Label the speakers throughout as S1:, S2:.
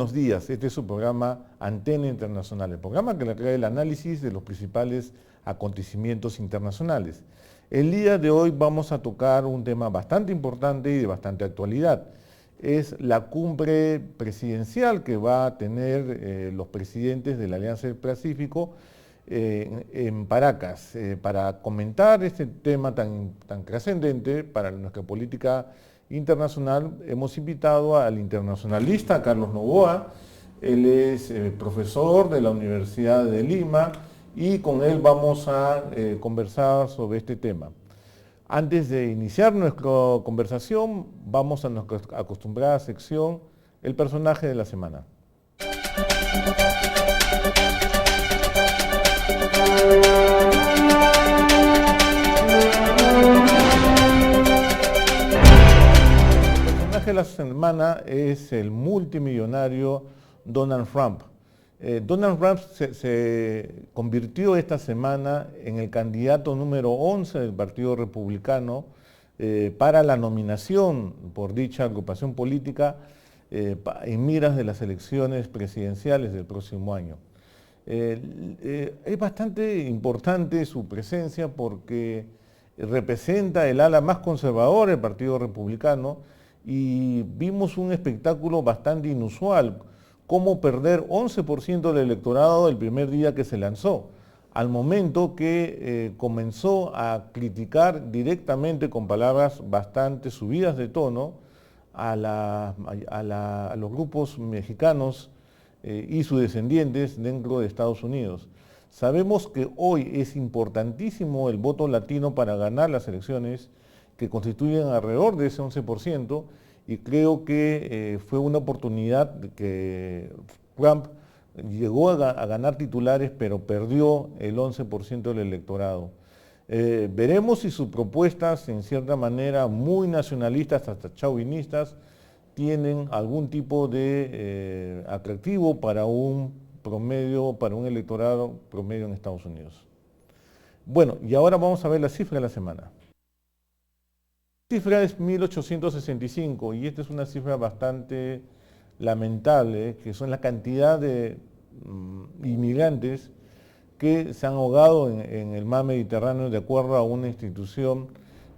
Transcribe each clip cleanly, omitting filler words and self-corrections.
S1: buenos días. Este es su programa Antena Internacional, el programa que le trae el análisis de los principales acontecimientos internacionales. El día de hoy vamos a tocar un tema bastante importante y de bastante actualidad. Es la cumbre presidencial que va a tener los presidentes de la Alianza del Pacífico en Paracas. Para comentar este tema tan trascendente para nuestra política internacional, hemos invitado al internacionalista Carlos Noboa. Él es profesor de la Universidad de Lima y con él vamos a conversar sobre este tema. Antes de iniciar nuestra conversación, vamos a nuestra acostumbrada sección, el personaje de la semana. El personaje de la semana es el multimillonario Donald Trump. Donald Trump se convirtió esta semana en el candidato número 11 del Partido Republicano para la nominación por dicha agrupación política en miras de las elecciones presidenciales del próximo año. Es bastante importante su presencia porque representa el ala más conservadora del Partido Republicano y vimos un espectáculo bastante inusual, cómo perder 11% del electorado el primer día que se lanzó, al momento que comenzó a criticar directamente con palabras bastante subidas de tono a los grupos mexicanos y sus descendientes dentro de Estados Unidos. Sabemos que hoy es importantísimo el voto latino para ganar las elecciones, que constituyen alrededor de ese 11%, y creo que fue una oportunidad que Trump llegó a ganar titulares, pero perdió el 11% del electorado. Veremos si sus propuestas, en cierta manera muy nacionalistas, hasta chauvinistas, tienen algún tipo de atractivo para un promedio, para un electorado promedio en Estados Unidos. Bueno, y ahora vamos a ver la cifra de la semana. La cifra es 1865 y esta es una cifra bastante lamentable, que son la cantidad de inmigrantes que se han ahogado en el mar Mediterráneo de acuerdo a una institución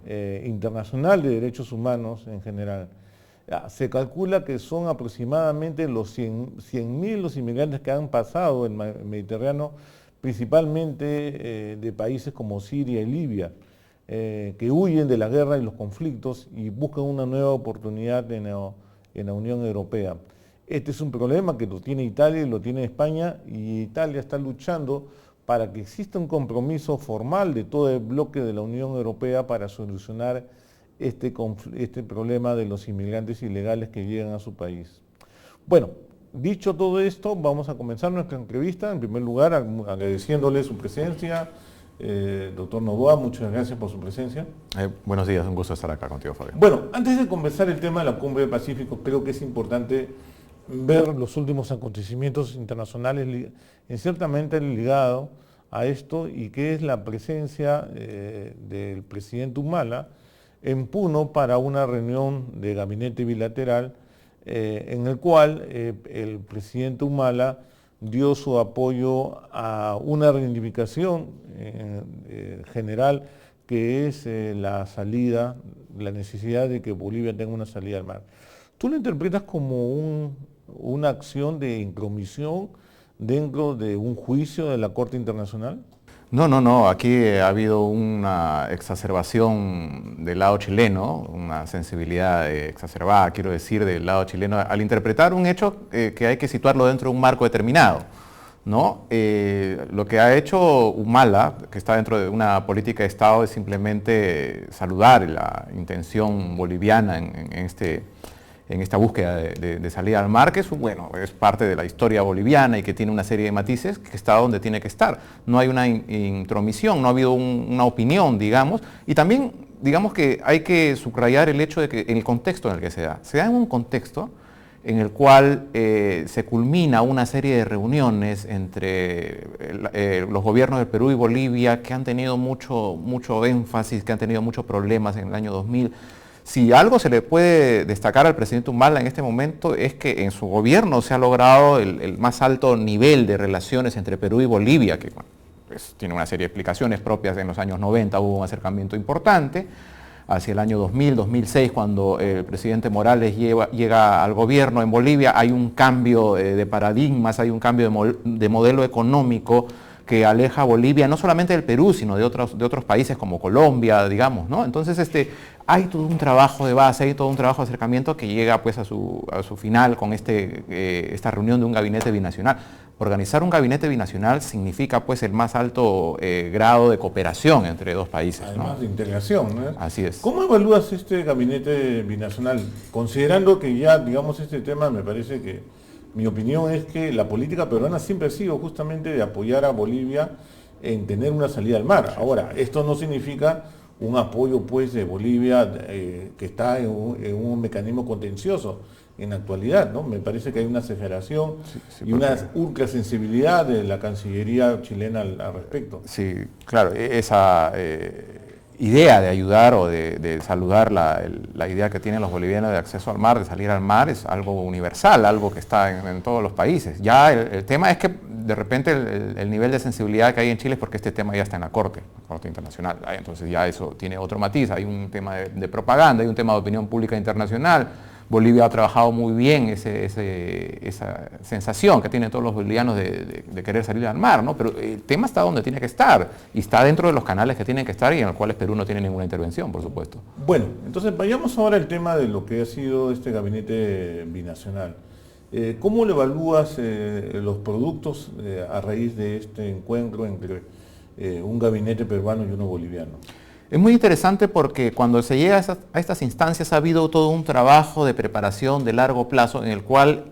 S1: internacional de derechos humanos en general. Se calcula que son aproximadamente los 100.000 los inmigrantes que han pasado el Mediterráneo, principalmente de países como Siria y Libia, que huyen de la guerra y los conflictos y buscan una nueva oportunidad en la Unión Europea. Este es un problema que lo tiene Italia y lo tiene España, y Italia está luchando para que exista un compromiso formal de todo el bloque de la Unión Europea para solucionar este problema de los inmigrantes ilegales que llegan a su país. Bueno, dicho todo esto, vamos a comenzar nuestra entrevista. En primer lugar, agradeciéndole su presencia. Doctor Noboa, muchas gracias por su presencia.
S2: Buenos días, un gusto estar acá contigo, Fabián.
S1: Bueno, antes de conversar el tema de la Cumbre del Pacífico, creo que es importante ver los últimos acontecimientos internacionales ciertamente ligados a esto, y que es la presencia del presidente Humala en Puno para una reunión de gabinete bilateral en el cual el presidente Humala dio su apoyo a una reivindicación general, que es la necesidad de que Bolivia tenga una salida al mar. ¿Tú lo interpretas como una acción de intromisión dentro de un juicio de la Corte Internacional?
S2: No, aquí ha habido una exacerbación del lado chileno, una sensibilidad exacerbada, quiero decir, del lado chileno, al interpretar un hecho que hay que situarlo dentro de un marco determinado, ¿no? Lo que ha hecho Humala, que está dentro de una política de Estado, es simplemente saludar la intención boliviana en esta búsqueda de salida al mar, que es parte de la historia boliviana y que tiene una serie de matices, que está donde tiene que estar. No hay una intromisión, no ha habido una opinión, digamos, y también, digamos que hay que subrayar el hecho de que en el contexto en el que se da en un contexto en el cual se culmina una serie de reuniones entre los gobiernos del Perú y Bolivia, que han tenido mucho énfasis, que han tenido muchos problemas en el año 2000, Si algo se le puede destacar al presidente Humala en este momento es que en su gobierno se ha logrado el más alto nivel de relaciones entre Perú y Bolivia, que bueno, pues, tiene una serie de explicaciones propias. En los años 90 hubo un acercamiento importante. Hacia el año 2000, 2006, cuando el presidente Morales llega al gobierno en Bolivia, hay un cambio de paradigmas, hay un cambio de modelo económico que aleja a Bolivia no solamente del Perú, sino de otros países como Colombia, digamos, ¿no? Entonces, hay todo un trabajo de base, hay todo un trabajo de acercamiento que llega pues a su final con esta reunión de un gabinete binacional. Organizar un gabinete binacional significa pues el más alto grado de cooperación entre dos países,
S1: además,
S2: ¿no?
S1: de integración, ¿no?
S2: Así es.
S1: ¿Cómo evalúas este gabinete binacional? Considerando que ya, digamos, este tema me parece que, mi opinión es que la política peruana siempre ha sido justamente de apoyar a Bolivia en tener una salida al mar. Ahora, esto no significa un apoyo pues de Bolivia que está en un mecanismo contencioso en la actualidad, ¿no? Me parece que hay una exageración y una ultra sensibilidad de la Cancillería chilena al respecto.
S2: Sí, claro, esa idea de ayudar o de saludar la idea que tienen los bolivianos de acceso al mar, de salir al mar, es algo universal, algo que está en todos los países. Ya el tema es que de repente el nivel de sensibilidad que hay en Chile es porque este tema ya está en la Corte Internacional. Entonces ya eso tiene otro matiz, hay un tema de propaganda, hay un tema de opinión pública internacional. Bolivia ha trabajado muy bien esa sensación que tienen todos los bolivianos de querer salir al mar, ¿no? Pero el tema está donde tiene que estar y está dentro de los canales que tienen que estar y en los cuales Perú no tiene ninguna intervención, por supuesto.
S1: Bueno, entonces vayamos ahora al tema de lo que ha sido este gabinete binacional. ¿Cómo le evalúas los productos a raíz de este encuentro entre un gabinete peruano y uno boliviano?
S2: Es muy interesante porque cuando se llega a estas instancias ha habido todo un trabajo de preparación de largo plazo en el cual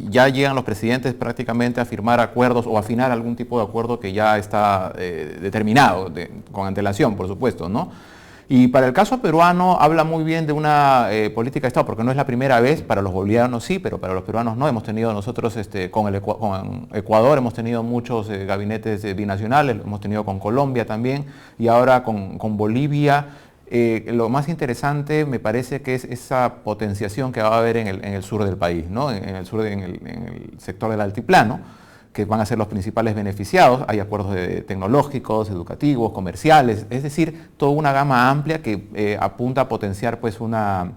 S2: ya llegan los presidentes prácticamente a firmar acuerdos o afinar algún tipo de acuerdo que ya está determinado, con antelación, por supuesto, ¿no? Y para el caso peruano habla muy bien de una política de Estado, porque no es la primera vez, para los bolivianos sí, pero para los peruanos no. Hemos tenido nosotros con Ecuador, hemos tenido muchos gabinetes binacionales, lo hemos tenido con Colombia también, y ahora con Bolivia. Lo más interesante me parece que es esa potenciación que va a haber en el sur del país, ¿no? En el sector del altiplano, que van a ser los principales beneficiados. Hay acuerdos tecnológicos, educativos, comerciales, es decir, toda una gama amplia que apunta a potenciar pues una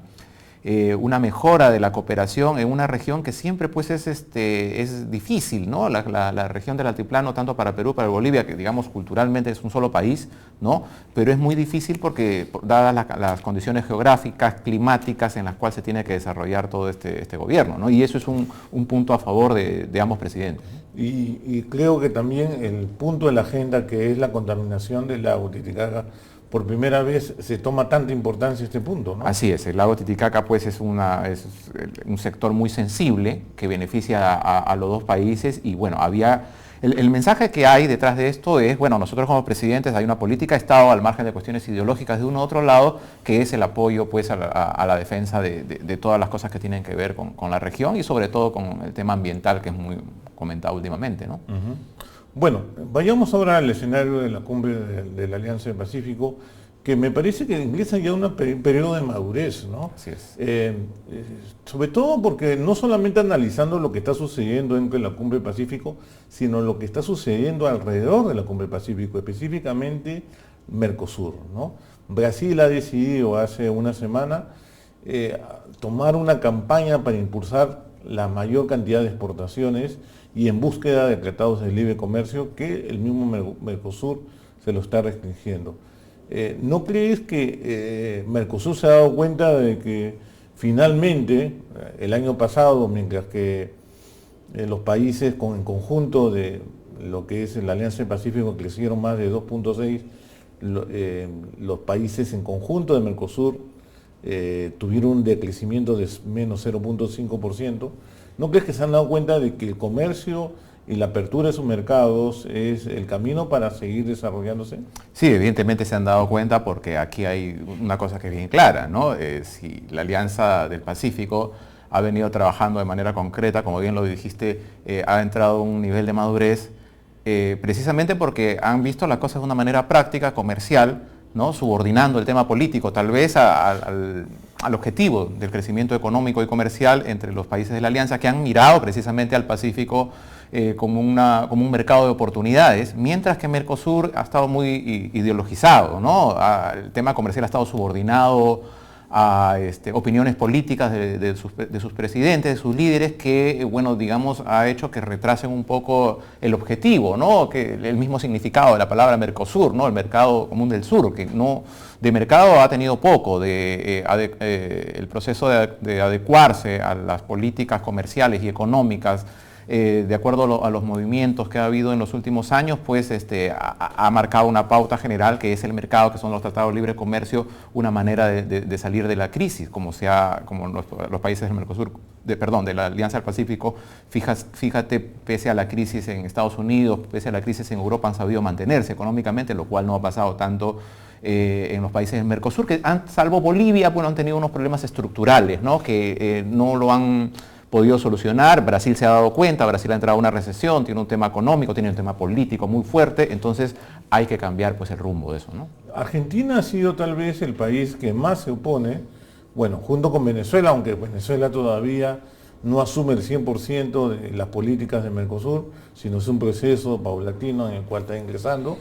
S2: mejora de la cooperación en una región que siempre pues es difícil, ¿no? La región del altiplano, tanto para Perú, para Bolivia, que digamos culturalmente es un solo país, ¿no? Pero es muy difícil porque dadas las condiciones geográficas, climáticas en las cuales se tiene que desarrollar todo este gobierno, ¿no? Y eso es un punto a favor de ambos presidentes.
S1: Y creo que también el punto de la agenda, que es la contaminación del lago Titicaca, por primera vez se toma tanta importancia este punto, ¿no?
S2: Así es, el lago Titicaca pues es un sector muy sensible que beneficia a los dos países y bueno, el mensaje que hay detrás de esto es, bueno, nosotros como presidentes hay una política de Estado al margen de cuestiones ideológicas de uno u otro lado, que es el apoyo pues a la defensa de todas las cosas que tienen que ver con la región y sobre todo con el tema ambiental que es muy comentado últimamente, ¿no?
S1: Uh-huh. Bueno, vayamos ahora al escenario de la cumbre de la Alianza del Pacífico, que me parece que ingresa ya un periodo de madurez, ¿no?
S2: Así es.
S1: Sobre todo porque no solamente analizando lo que está sucediendo dentro de la cumbre del Pacífico, sino lo que está sucediendo alrededor de la cumbre del Pacífico, específicamente Mercosur, ¿no? Brasil ha decidido hace una semana tomar una campaña para impulsar la mayor cantidad de exportaciones y en búsqueda de tratados de libre comercio que el mismo Mercosur se lo está restringiendo. ¿No crees que Mercosur se ha dado cuenta de que finalmente, el año pasado, mientras que los países en conjunto de lo que es la Alianza del Pacífico crecieron más de 2.6, los países en conjunto de Mercosur tuvieron un decrecimiento de menos 0.5%, ¿no crees que se han dado cuenta de que el comercio y la apertura de sus mercados es el camino para seguir desarrollándose?
S2: Sí, evidentemente se han dado cuenta porque aquí hay una cosa que es bien clara, ¿no? Si la Alianza del Pacífico ha venido trabajando de manera concreta, como bien lo dijiste, ha entrado a un nivel de madurez, precisamente porque han visto las cosas de una manera práctica, comercial, ¿no? Subordinando el tema político, tal vez a al objetivo del crecimiento económico y comercial entre los países de la Alianza, que han mirado precisamente al Pacífico como un mercado de oportunidades, mientras que Mercosur ha estado muy ideologizado, ¿no? El tema comercial ha estado subordinado a opiniones políticas de sus presidentes, de sus líderes, que, bueno, digamos, ha hecho que retrasen un poco el objetivo, ¿no? Que el mismo significado de la palabra Mercosur, ¿no? El mercado común del sur, que no, de mercado ha tenido poco, el proceso de adecuarse a las políticas comerciales y económicas de acuerdo a los movimientos que ha habido en los últimos años, pues ha marcado una pauta general que es el mercado, que son los tratados de libre comercio, una manera de salir de la crisis, como los países del Mercosur, de la Alianza del Pacífico, fíjate, pese a la crisis en Estados Unidos, pese a la crisis en Europa, han sabido mantenerse económicamente, lo cual no ha pasado tanto en los países del Mercosur, que salvo Bolivia, bueno, han tenido unos problemas estructurales, ¿no? Que no lo han podido solucionar. Brasil se ha dado cuenta, Brasil ha entrado a una recesión, tiene un tema económico, tiene un tema político muy fuerte, entonces hay que cambiar pues el rumbo de eso, ¿no?
S1: Argentina ha sido tal vez el país que más se opone, bueno, junto con Venezuela, aunque Venezuela todavía no asume el 100% de las políticas de Mercosur, sino es un proceso paulatino en el cual está ingresando.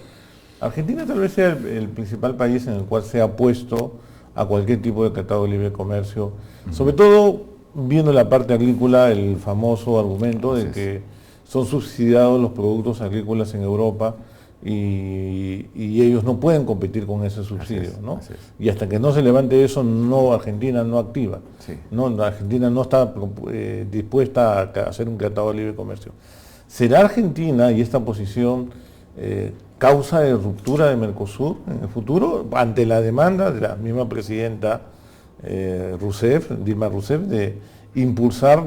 S1: Argentina tal vez sea el principal país en el cual se ha opuesto a cualquier tipo de tratado de libre comercio, sobre todo viendo la parte agrícola, el famoso argumento de que son subsidiados los productos agrícolas en Europa y ellos no pueden competir con ese subsidio, ¿no? Y hasta que no se levante eso, Argentina no activa. Sí. ¿No? Argentina no está dispuesta a hacer un tratado de libre comercio. ¿Será Argentina y esta posición causa de ruptura de Mercosur en el futuro ante la demanda de la misma presidenta Dilma Rousseff, de impulsar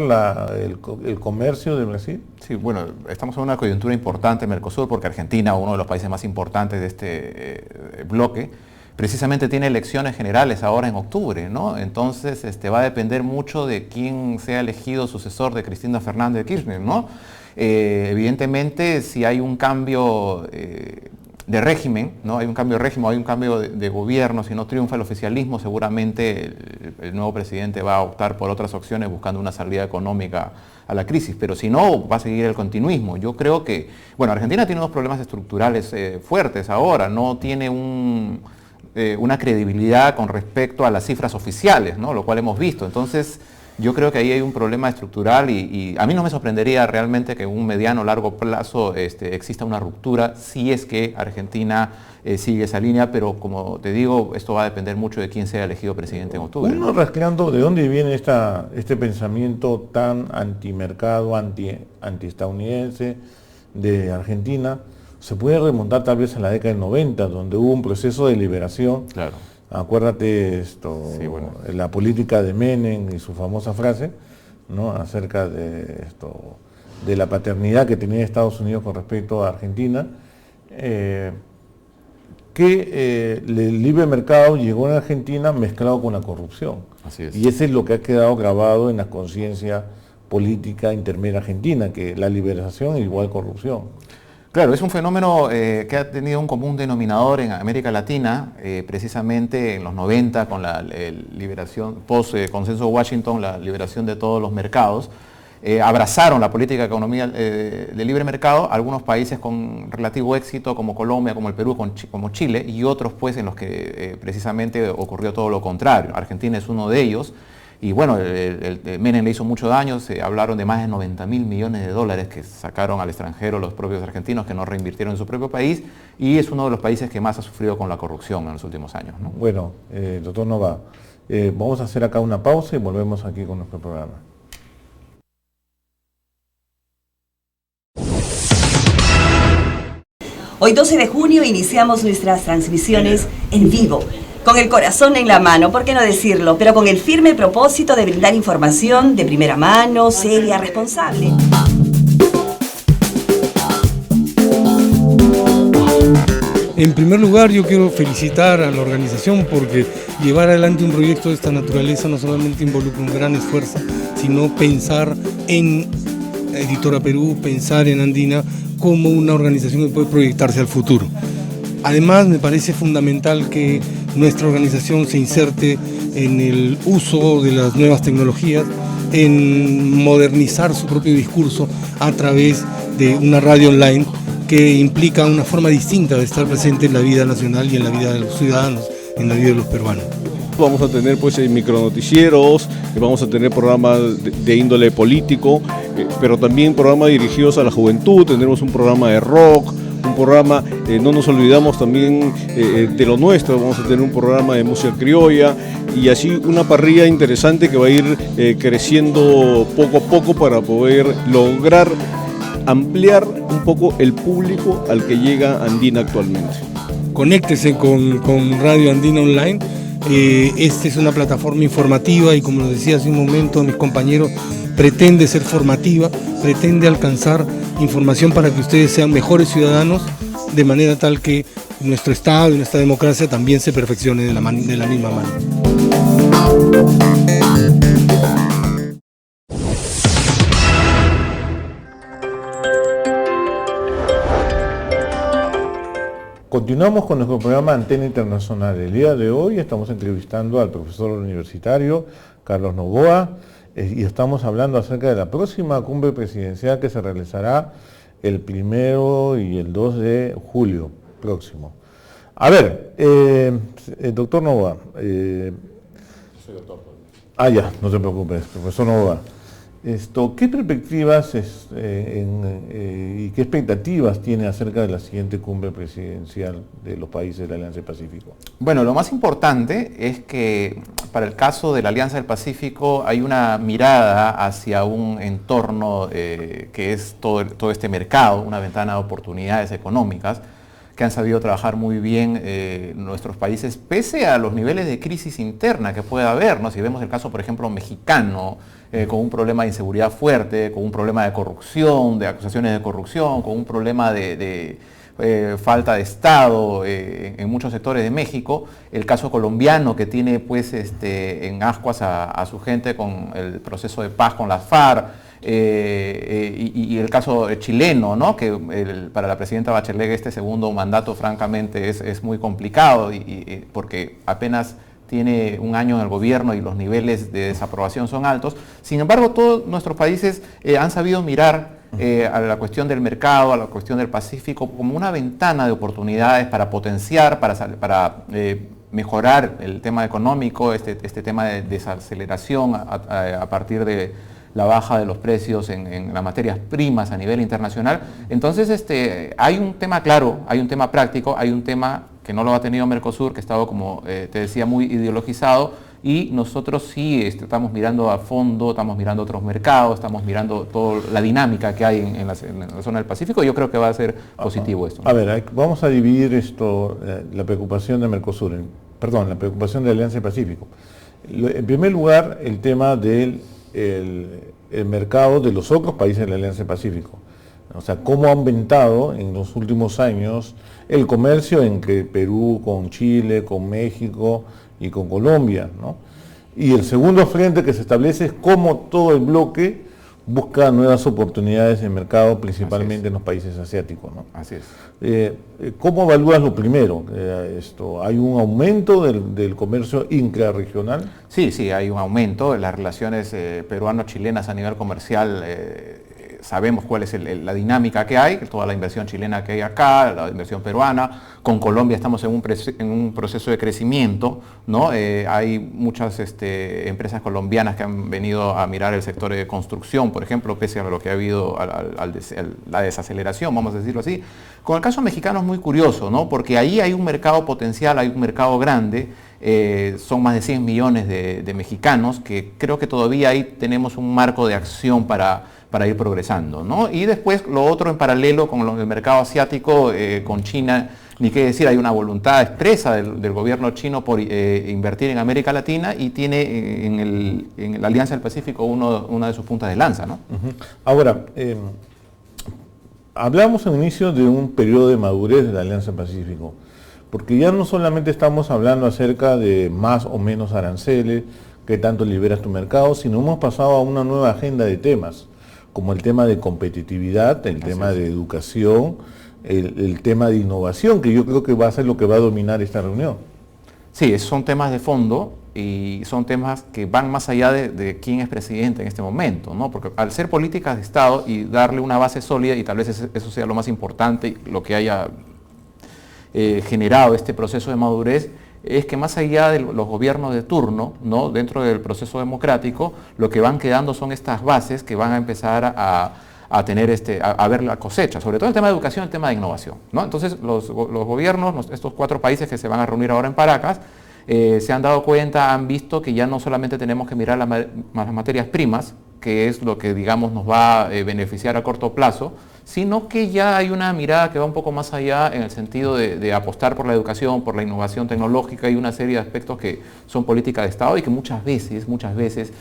S1: el comercio de Brasil?
S2: Sí, bueno, estamos en una coyuntura importante en Mercosur porque Argentina, uno de los países más importantes de este bloque, precisamente tiene elecciones generales ahora en octubre, ¿no? Entonces va a depender mucho de quién sea elegido sucesor de Cristina Fernández de Kirchner, ¿no? Evidentemente, si hay un cambio de régimen, ¿no? Hay un cambio de régimen, hay un cambio de gobierno, si no triunfa el oficialismo, seguramente el nuevo presidente va a optar por otras opciones buscando una salida económica a la crisis, pero si no, va a seguir el continuismo. Yo creo que, bueno, Argentina tiene unos problemas estructurales fuertes ahora, no tiene una credibilidad con respecto a las cifras oficiales, ¿no? Lo cual hemos visto. Entonces, yo creo que ahí hay un problema estructural y a mí no me sorprendería realmente que en un mediano o largo plazo exista una ruptura si es que Argentina sigue esa línea, pero como te digo, esto va a depender mucho de quién sea elegido presidente en octubre.
S1: Uno rastreando de dónde viene este pensamiento tan antimercado, antiestadounidense de Argentina, se puede remontar tal vez a la década del 90, donde hubo un proceso de liberación.
S2: Claro.
S1: Acuérdate sí, bueno, la política de Menem y su famosa frase, ¿no? Acerca de la paternidad que tenía Estados Unidos con respecto a Argentina, que el libre mercado llegó en Argentina mezclado con la corrupción.
S2: Así es.
S1: Y ese es lo que ha quedado grabado en la conciencia política intermedia argentina, que la liberación es igual corrupción.
S2: Claro, es un fenómeno que ha tenido un común denominador en América Latina, precisamente en los 90 con la liberación, post-consenso de Washington, la liberación de todos los mercados. Abrazaron la política de economía de libre mercado, algunos países con relativo éxito como Colombia, como el Perú, como Chile, y otros pues en los que precisamente ocurrió todo lo contrario. Argentina es uno de ellos. Y bueno, Menem le hizo mucho daño, se hablaron de más de 90.000 millones de dólares que sacaron al extranjero los propios argentinos, que no reinvirtieron en su propio país, y es uno de los países que más ha sufrido con la corrupción en los últimos años, ¿no?
S1: Bueno, doctor Nova, vamos a hacer acá una pausa y volvemos aquí con nuestro programa.
S3: Hoy 12 de junio iniciamos nuestras transmisiones en vivo, con el corazón en la mano, ¿por qué no decirlo? Pero con el firme propósito de brindar información de primera mano, seria, responsable.
S4: En primer lugar, yo quiero felicitar a la organización porque llevar adelante un proyecto de esta naturaleza no solamente involucra un gran esfuerzo, sino pensar en Editora Perú, pensar en Andina como una organización que puede proyectarse al futuro. Además, me parece fundamental que nuestra organización se inserte en el uso de las nuevas tecnologías, en modernizar su propio discurso a través de una radio online que implica una forma distinta de estar presente en la vida nacional y en la vida de los ciudadanos, en la vida de los peruanos.
S5: Vamos a tener pues micronoticieros, vamos a tener programas de índole político, pero también programas dirigidos a la juventud. Tendremos un programa de rock, un programa, no nos olvidamos también de lo nuestro, vamos a tener un programa de música criolla y así una parrilla interesante que va a ir creciendo poco a poco para poder lograr ampliar un poco el público al que llega Andina actualmente.
S4: Conéctese con Radio Andina Online. Esta es una plataforma informativa y, como lo decía hace un momento mis compañeros, pretende ser formativa, pretende alcanzar información para que ustedes sean mejores ciudadanos, de manera tal que nuestro Estado y nuestra democracia también se perfeccione de la misma mano.
S1: Continuamos con nuestro programa Antena Internacional. El día de hoy estamos entrevistando al profesor universitario Carlos Noboa y estamos hablando acerca de la próxima cumbre presidencial que se realizará el 1 y el 2 de julio próximo. A ver, doctor Noboa.
S2: Soy doctor.
S1: Ya, no te preocupes, profesor Noboa. ¿Qué perspectivas y qué expectativas tiene acerca de la siguiente cumbre presidencial de los países de la Alianza del Pacífico?
S2: Bueno, lo más importante es que para el caso de la Alianza del Pacífico hay una mirada hacia un entorno que es todo este mercado, una ventana de oportunidades económicas que han sabido trabajar muy bien nuestros países, pese a los niveles de crisis interna que puede haber, ¿no? Si vemos el caso, por ejemplo, mexicano, con un problema de inseguridad fuerte, con un problema de corrupción, de acusaciones de corrupción, con un problema de falta de Estado en muchos sectores de México, el caso colombiano que tiene pues en ascuas a su gente con el proceso de paz con las FARC, y el caso chileno, ¿no? Que para la presidenta Bachelet este segundo mandato francamente es muy complicado porque apenas tiene un año en el gobierno y los niveles de desaprobación son altos. Sin embargo, todos nuestros países han sabido mirar a la cuestión del mercado, a la cuestión del Pacífico, como una ventana de oportunidades para potenciar, para mejorar el tema económico, este tema de desaceleración a partir de la baja de los precios en las materias primas a nivel internacional. Entonces hay un tema claro, hay un tema práctico, hay un tema que no lo ha tenido Mercosur, que ha estado, como te decía, muy ideologizado, y nosotros sí estamos mirando a fondo, estamos mirando otros mercados, estamos mirando toda la dinámica que hay en la zona del Pacífico, y yo creo que va a ser positivo esto.
S1: A ver, vamos a dividir la preocupación de Mercosur, la preocupación de la Alianza del Pacífico. En primer lugar, el tema del el mercado de los otros países de la Alianza del Pacífico. O sea, cómo ha aumentado en los últimos años el comercio entre Perú con Chile, con México y con Colombia, ¿no? Y el segundo frente que se establece es cómo todo el bloque busca nuevas oportunidades de mercado, principalmente en los países asiáticos, ¿no?
S2: Así es.
S1: ¿Cómo evalúas lo primero? ¿Hay un aumento del comercio intrarregional?
S2: Sí, hay un aumento. Las relaciones peruano-chilenas a nivel comercial, sabemos cuál es la dinámica que hay, toda la inversión chilena que hay acá, la inversión peruana. Con Colombia estamos en un proceso de crecimiento, ¿no? Hay muchas empresas colombianas que han venido a mirar el sector de construcción, por ejemplo, pese a lo que ha habido la desaceleración, vamos a decirlo así. Con el caso mexicano es muy curioso, ¿no? Porque ahí hay un mercado potencial, hay un mercado grande. Son más de 100 millones de mexicanos que creo que todavía ahí tenemos un marco de acción para ir progresando, ¿no? Y después lo otro en paralelo con el mercado asiático, con China, ni qué decir, hay una voluntad expresa del gobierno chino por invertir en América Latina y tiene en la Alianza del Pacífico una de sus puntas de lanza, ¿no?
S1: Ahora, hablamos al inicio de un periodo de madurez de la Alianza del Pacífico, porque ya no solamente estamos hablando acerca de más o menos aranceles, que tanto liberas tu mercado, sino hemos pasado a una nueva agenda de temas, como el tema de competitividad, el tema de educación, el tema de innovación, que yo creo que va a ser lo que va a dominar esta reunión.
S2: Sí, son temas de fondo y son temas que van más allá de quién es presidente en este momento, ¿no? Porque al ser políticas de Estado y darle una base sólida, y tal vez eso sea lo más importante, lo que haya generado este proceso de madurez, es que más allá de los gobiernos de turno, ¿no? Dentro del proceso democrático, lo que van quedando son estas bases que van a empezar a tener a ver la cosecha, sobre todo el tema de educación, el tema de innovación, ¿no? Entonces los gobiernos, estos 4 países que se van a reunir ahora en Paracas, se han dado cuenta, han visto que ya no solamente tenemos que mirar las materias primas, que es lo que digamos nos va a beneficiar a corto plazo, sino que ya hay una mirada que va un poco más allá en el sentido de apostar por la educación, por la innovación tecnológica y una serie de aspectos que son política de Estado y que muchas veces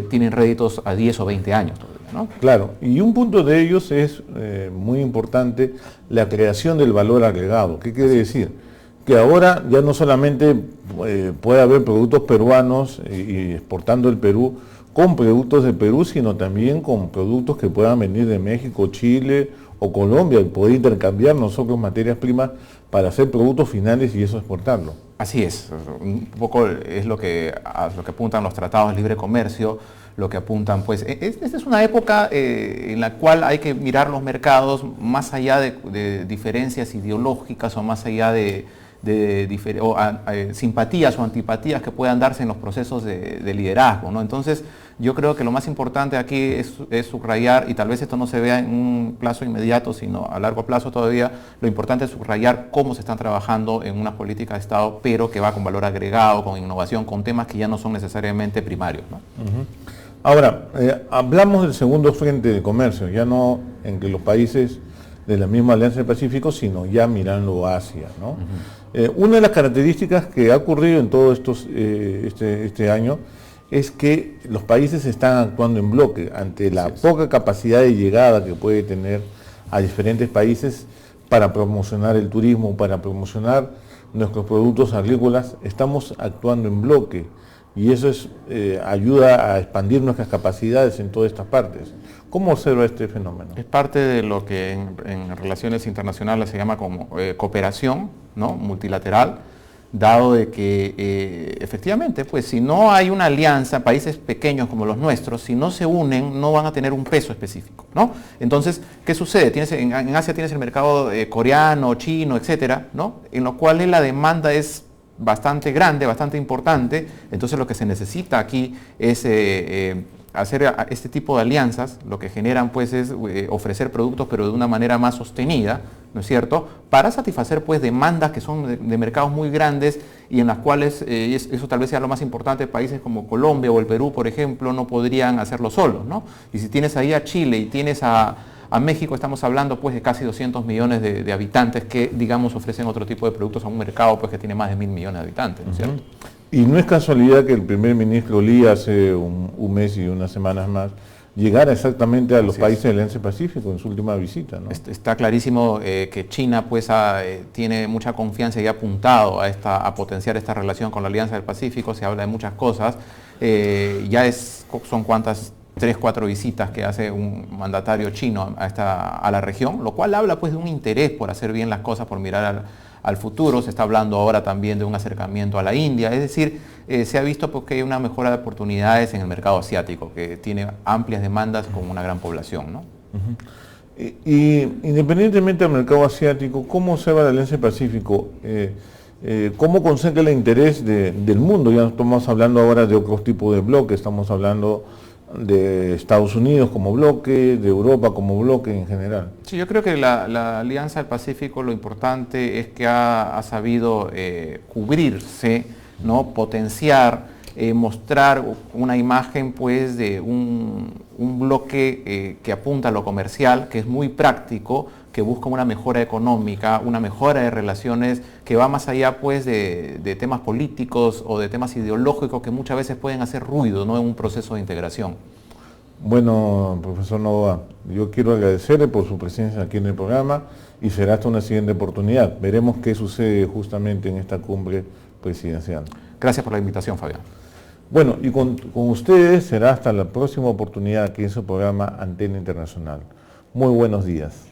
S2: tienen réditos a 10 o 20 años todavía, ¿no?
S1: Claro, y un punto de ellos es muy importante, la creación del valor agregado. ¿Qué quiere decir? Que ahora ya no solamente puede haber productos peruanos y exportando el Perú con productos de Perú, sino también con productos que puedan venir de México, Chile o Colombia, y poder intercambiar nosotros materias primas para hacer productos finales y eso exportarlo.
S2: Así es, un poco es lo que apuntan los tratados de libre comercio, lo que apuntan, pues, esta es una época en la cual hay que mirar los mercados más allá de diferencias ideológicas o más allá de simpatías o antipatías que puedan darse en los procesos de liderazgo, ¿no? Entonces, yo creo que lo más importante aquí es subrayar, y tal vez esto no se vea en un plazo inmediato, sino a largo plazo todavía, lo importante es subrayar cómo se están trabajando en una política de Estado, pero que va con valor agregado, con innovación, con temas que ya no son necesariamente primarios, ¿no?
S1: Ahora, hablamos del segundo frente de comercio, ya no entre los países de la misma Alianza del Pacífico, sino ya mirando Asia, ¿no? Una de las características que ha ocurrido en todo este año es que los países están actuando en bloque ante la poca capacidad de llegada que puede tener a diferentes países para promocionar el turismo, para promocionar nuestros productos agrícolas. Estamos actuando en bloque y eso ayuda a expandir nuestras capacidades en todas estas partes. ¿Cómo observa este fenómeno?
S2: Es parte de lo que en relaciones internacionales se llama como cooperación, ¿no? Multilateral, dado de que efectivamente, pues si no hay una alianza, países pequeños como los nuestros, si no se unen, no van a tener un peso específico, ¿no? Entonces, ¿qué sucede? En Asia tienes el mercado coreano, chino, etcétera, ¿no? En lo cual la demanda es bastante grande, bastante importante. Entonces lo que se necesita aquí es hacer este tipo de alianzas, lo que generan pues es ofrecer productos pero de una manera más sostenida, ¿no es cierto?, para satisfacer pues demandas que son de mercados muy grandes y en las cuales, eso tal vez sea lo más importante, países como Colombia o el Perú, por ejemplo, no podrían hacerlo solos, ¿no? Y si tienes ahí a Chile y tienes a México, estamos hablando pues de casi 200 millones de habitantes que, digamos, ofrecen otro tipo de productos a un mercado pues que tiene más de 1.000 millones de habitantes, ¿no es cierto?
S1: Y no es casualidad que el primer ministro Lee hace un mes y unas semanas más llegara exactamente a los países del Alianza Pacífico en su última visita, ¿no?
S2: Está clarísimo que China pues tiene mucha confianza y ha apuntado a potenciar esta relación con la Alianza del Pacífico. Se habla de muchas cosas, son cuantas 3, 4 visitas que hace un mandatario chino a la región, lo cual habla pues de un interés por hacer bien las cosas, por mirar al futuro. Se está hablando ahora también de un acercamiento a la India, es decir, se ha visto pues, que hay una mejora de oportunidades en el mercado asiático, que tiene amplias demandas con una gran población, ¿no?
S1: Y independientemente del mercado asiático, ¿cómo observa la Alianza del Pacífico? ¿Cómo concentra el interés del mundo? Ya no estamos hablando ahora de otros tipos de bloques, estamos hablando de Estados Unidos como bloque, de Europa como bloque en general.
S2: Sí, yo creo que la Alianza del Pacífico, lo importante es que ha sabido cubrirse, ¿no? Potenciar, mostrar una imagen pues de un bloque que apunta a lo comercial, que es muy práctico, que busca una mejora económica, una mejora de relaciones que va más allá pues de temas políticos o de temas ideológicos que muchas veces pueden hacer ruido, ¿no?, en un proceso de integración.
S1: Bueno, profesor Novoa, yo quiero agradecerle por su presencia aquí en el programa y será hasta una siguiente oportunidad. Veremos qué sucede justamente en esta cumbre presidencial.
S2: Gracias por la invitación, Fabián.
S1: Bueno, y con ustedes será hasta la próxima oportunidad aquí en su programa Antena Internacional. Muy buenos días.